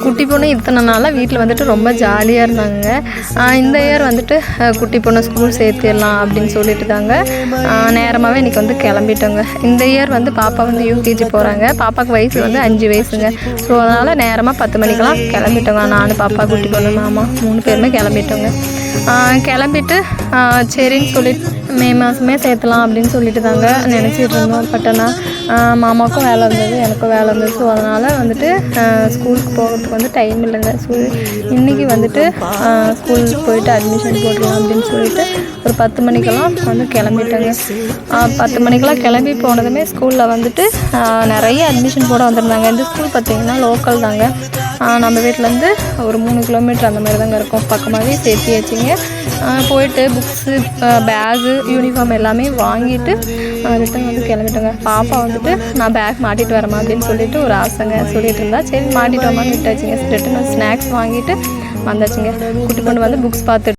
குட்டி பொண்ணு இத்தனை நாளாக வீட்டில் வந்துட்டு ரொம்ப ஜாலியாக இருந்தாங்க. இந்த இயர் வந்துட்டு குட்டி பொண்ணு ஸ்கூல் சேர்த்திடலாம் அப்படின்னு சொல்லிட்டு தாங்க நேரமாகவே இன்றைக்கி வந்து கிளம்பிட்டோங்க. இந்த இயர் வந்து பாப்பா வந்து யூகேஜி போகிறாங்க. பாப்பாவுக்கு வயசு வந்து 5 வயசுங்க. ஸோ அதனால் நேரமாக 10 மணிக்கெலாம் கிளம்பிட்டோங்க. நானும் பாப்பா குட்டி பொண்ணு மாமா 3 பேருமே கிளம்பிட்டோங்க. கிளம்பிட்டு சரின்னு சொல்லிட்டு மே மாதமே சேர்த்தலாம் அப்படின்னு சொல்லிட்டு தாங்க நினச்சிட்டு இருந்தோம். பட் ஆனால் மாமாவுக்கும் வேலை இருந்தது, எனக்கும் வேலை இருந்தது. ஸோ அதனால் வந்துட்டு ஸ்கூலுக்கு போகிறதுக்கு வந்து டைம் இல்லைங்க. ஸோ இன்றைக்கி வந்துட்டு ஸ்கூலுக்கு போயிட்டு அட்மிஷன் போடலாம் அப்படின்னு சொல்லிட்டு ஒரு 10 மணிக்கெல்லாம் வந்து கிளம்பிட்டேங்க. 10 மணிக்கெல்லாம் கிளம்பி போனதுமே ஸ்கூலில் வந்துட்டு நிறைய அட்மிஷன் போட வந்திருந்தாங்க. இந்த ஸ்கூல் பார்த்திங்கன்னா லோக்கல் தாங்க. நம்ம வீட்டிலேருந்து ஒரு 3 கிலோமீட்டர் அந்த மாதிரி தாங்க இருக்கும். பக்கமாகவே சேர்த்தியாச்சுங்க. போயிட்டு புக்ஸு, பேகு, யூனிஃபார்ம் எல்லாமே வாங்கிட்டு ரிட்டன் வந்து கிளம்பிட்டோங்க. பாப்பா வந்துட்டு நான் பேக் மாட்டிட்டு வரமா அப்படின்னு சொல்லிட்டு ஒரு ஆசைங்க சொல்லிட்டு இருந்தா. சரி மாட்டிட்டு வரமான்னு விட்டாச்சுங்க. ரிட்டன் ஸ்நாக்ஸ் வாங்கிட்டு வந்தாச்சுங்க. குட்டி பொண்ணு வந்து புக்ஸ் பார்த்துட்டு